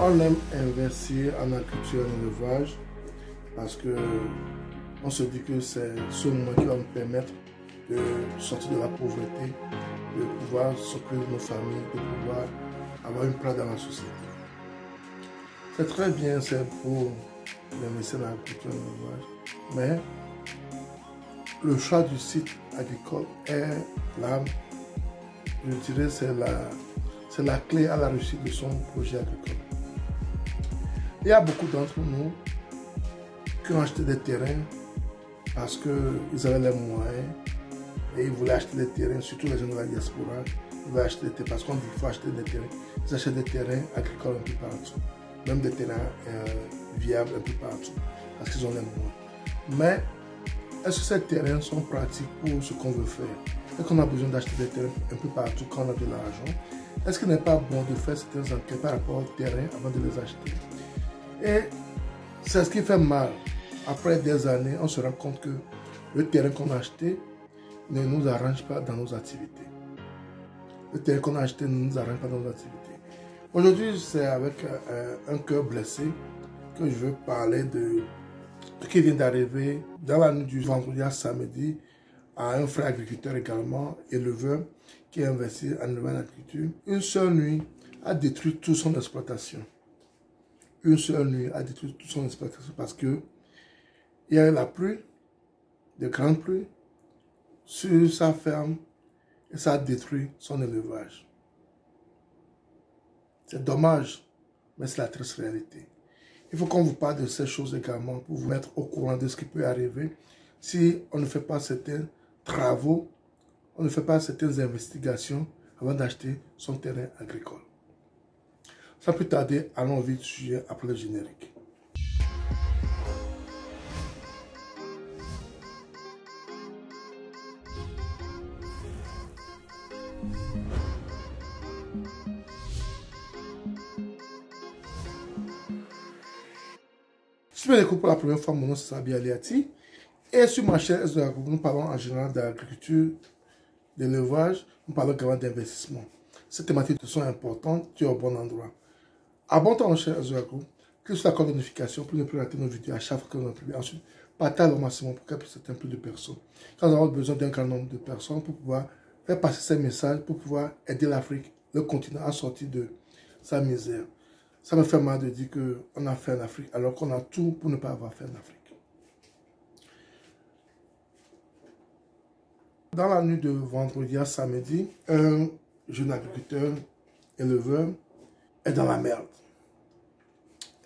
On aime investir en agriculture et en élevage parce que on se dit que c'est ce moment qui va nous permettre de sortir de la pauvreté, de pouvoir s'occuper de nos familles, de pouvoir avoir une place dans la société. C'est très bien, c'est pour investir dans l'agriculture et l'élevage, mais le choix du site agricole est là, je dirais, c'est la clé à la réussite de son projet agricole. Il y a beaucoup d'entre nous qui ont acheté des terrains parce qu'ils avaient les moyens et ils voulaient acheter des terrains, surtout les gens de la diaspora. Ils voulaient acheter des terrains parce qu'on dit qu'il faut acheter des terrains. Ils achètent des terrains agricoles un peu partout, même des terrains viables un peu partout parce qu'ils ont les moyens. Mais est-ce que ces terrains sont pratiques pour ce qu'on veut faire? Est-ce qu'on a besoin d'acheter des terrains un peu partout quand on a de l'argent? Est-ce qu'il n'est pas bon de faire certaines enquêtes par rapport aux terrains avant de les acheter? Et c'est ce qui fait mal. Après des années, on se rend compte que le terrain qu'on a acheté ne nous arrange pas dans nos activités. Le terrain qu'on a acheté ne nous arrange pas dans nos activités. Aujourd'hui, c'est avec un cœur blessé que je veux parler de ce qui vient d'arriver dans la nuit du vendredi à samedi à un frère agriculteur également, éleveur, qui a investi en élevage en agriculture. Une seule nuit a détruit toute son exploitation. Une seule nuit a détruit toute son exploitation parce que il y a eu la pluie, de grandes pluies, sur sa ferme et ça a détruit son élevage. C'est dommage, mais c'est la triste réalité. Il faut qu'on vous parle de ces choses également pour vous mettre au courant de ce qui peut arriver si on ne fait pas certains travaux, on ne fait pas certaines investigations avant d'acheter son terrain agricole. Sans plus tarder, allons vite sur le sujet après le générique. Si vous m'écoutez pour la première fois, mon nom c'est Sabi Aliati. Et sur ma chaîne, nous parlons en général d'agriculture, d'élevage, nous parlons également d'investissement. Ces thématiques sont importantes, tu es au bon endroit. Abonne-toi à la chaîne Azuagro, clique sur la cloche de notification pour ne plus rater nos vidéos à chaque fois que nous publions. Ensuite, partage au maximum pour qu'elle puisse atteindre plus de personnes. Quand nous avons besoin d'un grand nombre de personnes pour pouvoir faire passer ces messages, pour pouvoir aider l'Afrique, le continent à sortir de sa misère. Ça me fait mal de dire qu'on a fait en Afrique alors qu'on a tout pour ne pas avoir fait en Afrique. Dans la nuit de vendredi à samedi, un jeune agriculteur, éleveur, est dans la merde.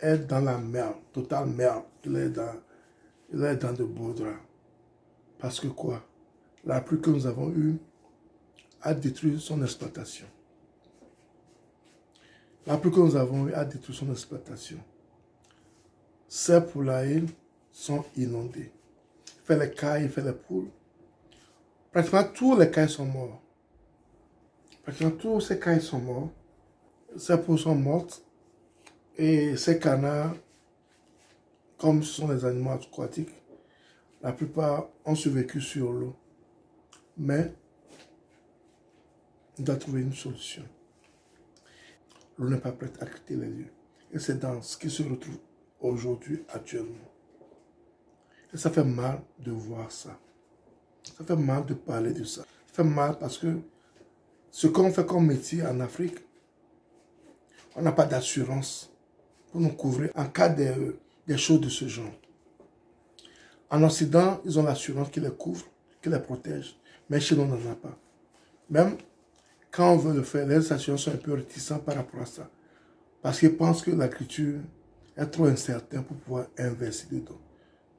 Est dans la merde, totale merde. Il est dans de beaux draps. Parce que quoi? La pluie que nous avons eue a détruit son exploitation. La pluie que nous avons eue a détruit son exploitation. Ses poulaillers sont inondés. Il fait les cailles, il fait les poules. Pratiquement tous les cailles sont morts. Pratiquement tous ces cailles sont morts. Ces poules sont mortes. Et ces canards, comme ce sont des animaux aquatiques, la plupart ont survécu sur l'eau. Mais on doit trouver une solution. L'eau n'est pas prête à quitter les lieux. Et c'est dans ce qui se retrouve aujourd'hui, actuellement. Et ça fait mal de voir ça. Ça fait mal de parler de ça. Ça fait mal parce que ce qu'on fait comme métier en Afrique, on n'a pas d'assurance pour nous couvrir en cas des choses de ce genre. En Occident, ils ont l'assurance qui les couvre, qui les protège. Mais chez nous, on n'en a pas. Même quand on veut le faire, les assurances sont un peu réticentes par rapport à ça. Parce qu'ils pensent que l'agriculture est trop incertaine pour pouvoir investir dedans.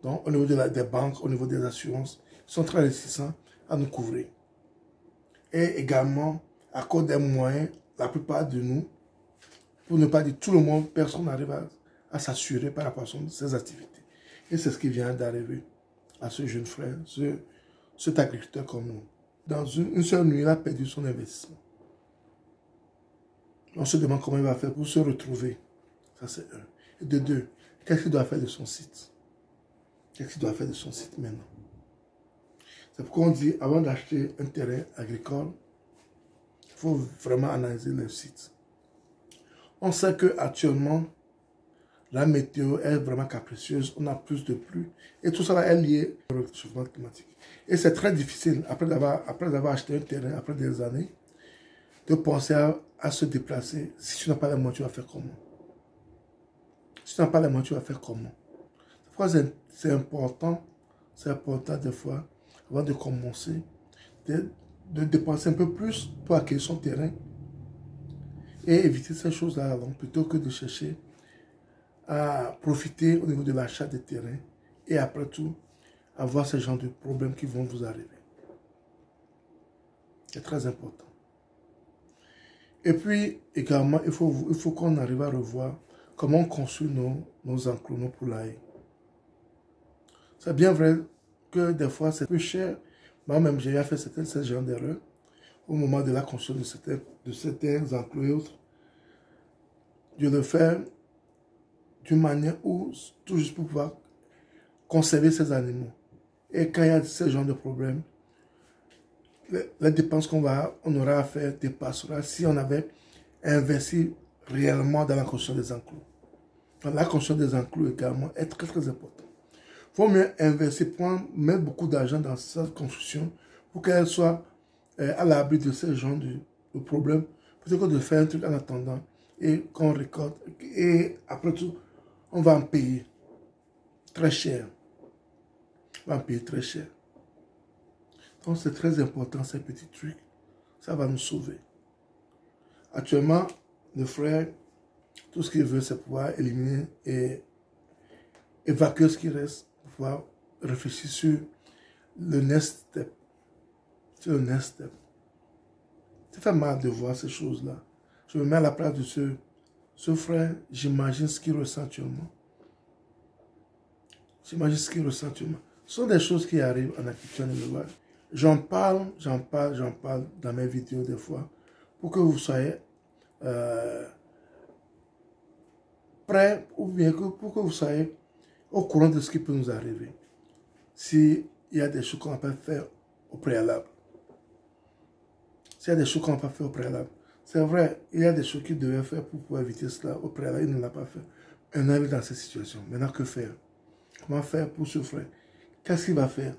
Donc, au niveau des banques, au niveau des assurances, ils sont très réticents à nous couvrir. Et également, à cause des moyens, la plupart de nous, pour ne pas dire tout le monde, personne n'arrive à s'assurer par rapport à ses activités. Et c'est ce qui vient d'arriver à ce jeune frère, cet agriculteur comme nous. Dans une seule nuit, il a perdu son investissement. On se demande comment il va faire pour se retrouver. Ça, c'est un. Et de deux, qu'est-ce qu'il doit faire de son site? Qu'est-ce qu'il doit faire de son site maintenant? C'est pourquoi on dit, avant d'acheter un terrain agricole, il faut vraiment analyser le site. On sait qu'actuellement, la météo est vraiment capricieuse, on a plus de pluie. Et tout ça est lié au réchauffement climatique. Et c'est très difficile, après avoir acheté un terrain, après des années, de penser à se déplacer. Si tu n'as pas les moyens, tu vas faire comment? Si tu n'as pas les moyens, tu vas faire comment? C'est important des fois, avant de commencer, de dépenser un peu plus pour acquérir son terrain et éviter ces choses-là avant, plutôt que de chercher à profiter au niveau de l'achat des terrains et après tout, avoir ce genre de problèmes qui vont vous arriver. C'est très important. Et puis, également, il faut qu'on arrive à revoir comment on construit nos enclos, nos poulailles. C'est bien vrai que des fois, c'est peu cher. Moi-même, j'ai fait ce genre d'erreur au moment de la construction de certains enclos et autres. De le faire d'une manière où, tout juste pour pouvoir conserver ces animaux. Et quand il y a ce genre de problème, les dépenses qu'on aura à faire dépassera si on avait investi réellement dans la construction des enclos. Donc, la construction des enclos également est très très importante. Il faut mieux investir, mettre beaucoup d'argent dans cette construction pour qu'elle soit à l'abri de ce genre de problème, plutôt que de faire un truc en attendant et qu'on récolte. Et après tout, on va en payer très cher. On va en payer très cher. Donc c'est très important ces petits trucs. Ça va nous sauver. Actuellement, le frère, tout ce qu'il veut, c'est pouvoir éliminer et évacuer ce qui reste, pour pouvoir réfléchir sur le next step. Sur le next step. Ça fait mal de voir ces choses-là. Je me mets à la place de ce frère, j'imagine ce qu'il ressent actuellement. J'imagine ce qu'il ressent actuellement. Ce sont des choses qui arrivent en agriculture et élevage. J'en parle dans mes vidéos des fois, pour que vous soyez prêts, ou bien pour que vous soyez au courant de ce qui peut nous arriver. S'il y a des choses qu'on n'a pas fait au préalable. S'il y a des choses qu'on n'a pas fait au préalable. C'est vrai, il y a des choses qu'il devait faire pour pouvoir éviter cela au préalable, il ne l'a pas fait. On est dans cette situation. Maintenant, que faire? Comment faire pour ce frère? Qu'est-ce qu'il va faire?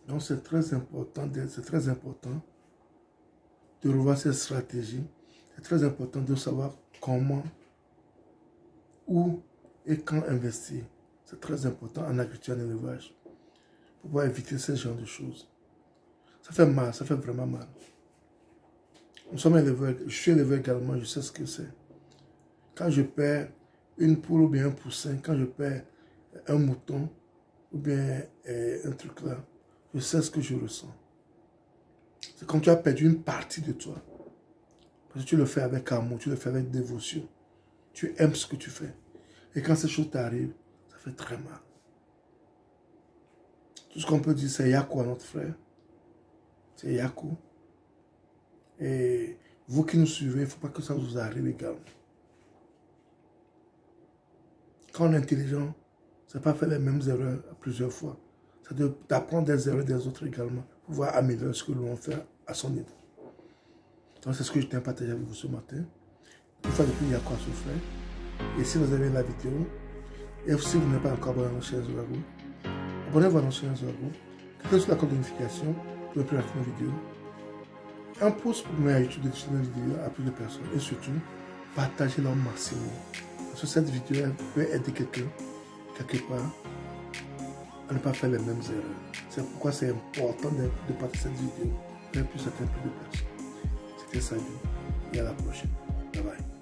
Donc c'est très important de revoir cette stratégie. C'est très important de savoir comment, où et quand investir. C'est très important en agriculture et en élevage. Pour pouvoir éviter ce genre de choses. Ça fait mal, ça fait vraiment mal. Nous sommes éleveurs, je suis éleveur également, je sais ce que c'est. Quand je perds une poule ou bien un poussin, quand je perds un mouton ou bien un truc là, je sais ce que je ressens. C'est comme tu as perdu une partie de toi. Parce que tu le fais avec amour, tu le fais avec dévotion. Tu aimes ce que tu fais. Et quand ces choses t'arrivent, ça fait très mal. Tout ce qu'on peut dire, c'est Yakou à notre frère. C'est Yakou. Et vous qui nous suivez, il ne faut pas que ça vous arrive également. Quand on est intelligent, ce n'est pas faire les mêmes erreurs plusieurs fois. C'est d'apprendre des erreurs des autres également, pour pouvoir améliorer ce que l'on fait à son niveau. Donc c'est ce que je tiens à partager avec vous ce matin. Une fois de plus, Yakou à son frère. Et si vous avez la vidéo, et si vous n'êtes pas encore abonné à notre chaîne Zorago, abonnez-vous à notre chaîne Zorago. Cliquez sur la cloche de notification pour ne plus rater nos vidéos. Un pouce pour moi à YouTube de diffuser nos vidéos à plus de personnes. Et surtout, partagez-la au maximum. Parce que cette vidéo peut aider quelqu'un, quelque part, à ne pas faire les mêmes erreurs. C'est pourquoi c'est important de partager cette vidéo avec plus certaines plus de personnes. C'était Salut et à la prochaine. Bye bye.